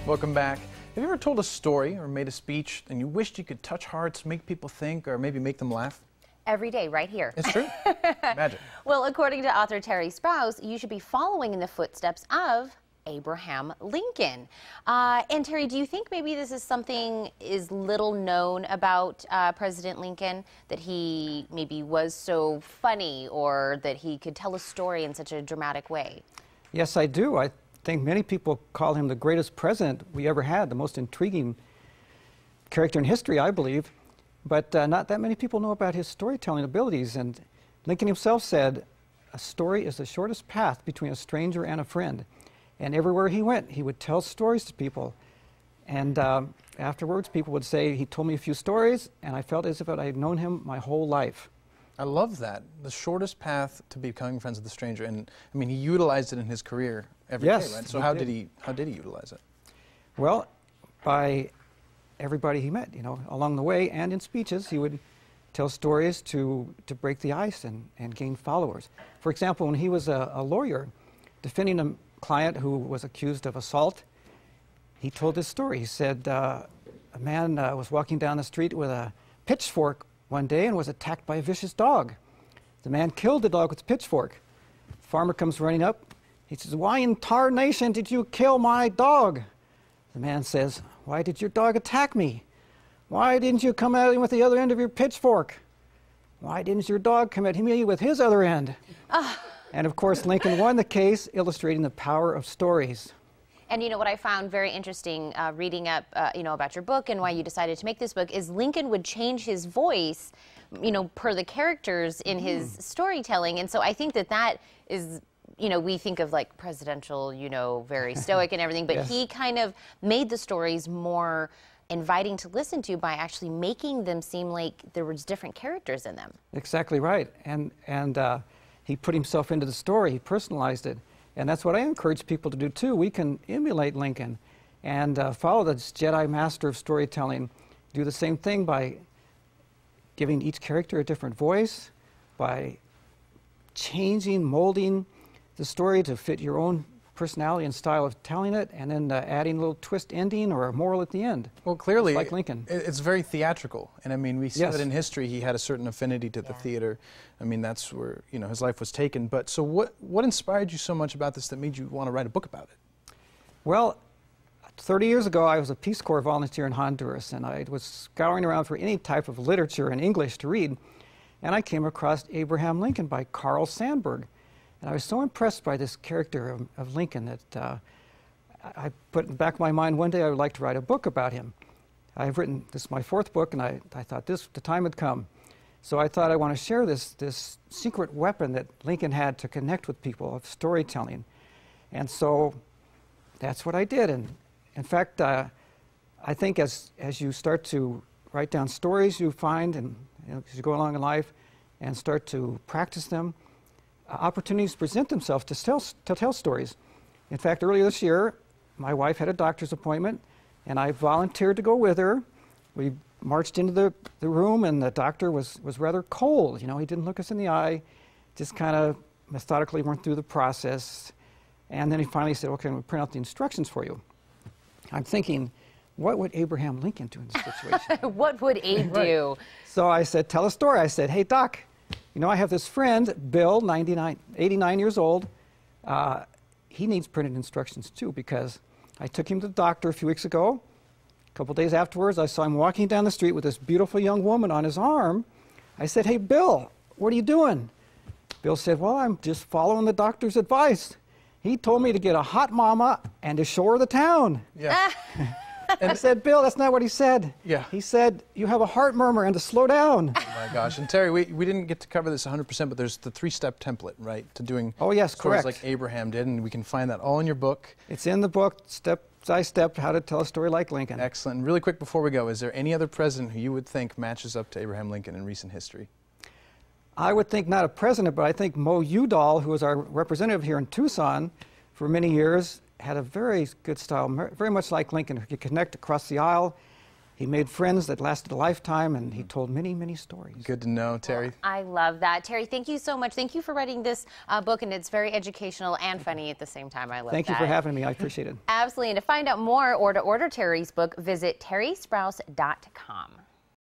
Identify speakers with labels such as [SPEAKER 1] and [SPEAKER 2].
[SPEAKER 1] Welcome back. Have you ever told a story or made a speech and you wished you could touch hearts, make people think, or maybe make them laugh?
[SPEAKER 2] Every day, right here.
[SPEAKER 1] It's true. Magic.
[SPEAKER 2] Well, according to author Terry Sprouse, you should be following in the footsteps of Abraham Lincoln. And Terry, do you think maybe this is something is little known about President Lincoln, that he maybe was so funny or that he could tell a story in such a dramatic way?
[SPEAKER 3] Yes, I do. I think many people call him the greatest president we ever had, the most intriguing character in history, I believe. But not that many people know about his storytelling abilities. And Lincoln himself said, "A story is the shortest path between a stranger and a friend." And everywhere he went, he would tell stories to people. And afterwards, people would say, "He told me a few stories, and I felt as if I had known him my whole life."
[SPEAKER 1] I love that. The shortest path to becoming friends with a stranger. And I mean, he utilized it in his career every day, right? So how did he utilize it?
[SPEAKER 3] Well, by everybody he met, you know, along the way, and in speeches, he would tell stories to break the ice and gain followers. For example, when he was a lawyer defending a client who was accused of assault, he told this story. He said a man was walking down the street with a pitchfork one day and was attacked by a vicious dog. The man killed the dog with a pitchfork. The farmer comes running up. He says, "Why in tarnation did you kill my dog?" The man says, "Why did your dog attack me? Why didn't you come at him with the other end of your pitchfork? Why didn't your dog come at me with his other end?" And of course, Lincoln won the case, illustrating the power of stories.
[SPEAKER 2] And you know what I found very interesting reading up you know, about your book and why you decided to make this book is Lincoln would change his voice, you know, per the characters in his storytelling. And so I think that that is, you know, we think of like presidential, you know, very stoic and everything, but
[SPEAKER 3] Yes.
[SPEAKER 2] he kind of made the stories more inviting to listen to by actually making them seem like there was different characters in them.
[SPEAKER 3] Exactly right. And he put himself into the story. He personalized it. And that's what I encourage people to do too. We can emulate Lincoln and follow this Jedi master of storytelling. Do the same thing by giving each character a different voice, by changing, molding the story to fit your own personality and style of telling it, and then adding a little twist ending or a moral at the end.
[SPEAKER 1] Well, clearly,
[SPEAKER 3] like Lincoln.
[SPEAKER 1] It's very theatrical. And I mean, we see
[SPEAKER 3] Yes.
[SPEAKER 1] that in history he had a certain affinity to the theater. I mean, that's where, you know, his life was taken. But so what inspired you so much about this that made you want to write a book about it?
[SPEAKER 3] Well, 30 years ago, I was a Peace Corps volunteer in Honduras, and I was scouring around for any type of literature in English to read, and I came across Abraham Lincoln by Carl Sandburg. And I was so impressed by this character of Lincoln that I put in the back of my mind one day I would like to write a book about him. I've written, this is my fourth book, and I thought the time had come. So I thought I want to share this secret weapon that Lincoln had to connect with people, of storytelling. And so that's what I did. And in fact, I think as you start to write down stories you find, and you know, as you go along in life and start to practice them, opportunities present themselves to tell stories. In fact, earlier this year, my wife had a doctor's appointment, and I volunteered to go with her. We marched into the room, and the doctor was rather cold. You know, he didn't look us in the eye, just kind of methodically went through the process. And then he finally said, "Okay, I'm going to print out the instructions for you." I'm thinking, what would Abraham Lincoln do in this situation?
[SPEAKER 2] What would Abe do?
[SPEAKER 3] So I said, "Tell a story." I said, "Hey, Doc, you know, I have this friend, Bill, 89 years old. He needs printed instructions too, because I took him to the doctor a few weeks ago. A couple days afterwards, I saw him walking down the street with this beautiful young woman on his arm. I said, 'Hey, Bill, what are you doing?' Bill said, 'Well, I'm just following the doctor's advice. He told me to get a hot mama and to show her the town.'"
[SPEAKER 1] Yeah.
[SPEAKER 3] And I said, "Bill, that's not what he said.
[SPEAKER 1] Yeah.
[SPEAKER 3] He said, you have a heart murmur and to slow down."
[SPEAKER 1] Oh my gosh. And Terry, we didn't get to cover this 100%, but there's the 3-step template, right, to doing
[SPEAKER 3] Oh, yes,
[SPEAKER 1] stories
[SPEAKER 3] correct.
[SPEAKER 1] like Abraham did, and we can find that all in your book.
[SPEAKER 3] It's in the book, step by step, how to tell a story like Lincoln.
[SPEAKER 1] Excellent. And really quick before we go, is there any other president who you would think matches up to Abraham Lincoln in recent history?
[SPEAKER 3] I would think not a president, but I think Mo Udall, who was our representative here in Tucson for many years, had a very good style, very much like Lincoln. He could connect across the aisle. He made friends that lasted a lifetime, and he told many, many stories.
[SPEAKER 1] Good to know, Terry.
[SPEAKER 2] Well, I love that. Terry, thank you so much. Thank you for writing this book, and it's very educational and funny at the same time. I love that.
[SPEAKER 3] Thank you for having me. I appreciate it.
[SPEAKER 2] Absolutely. And to find out more or to order Terry's book, visit terrysprouse.com.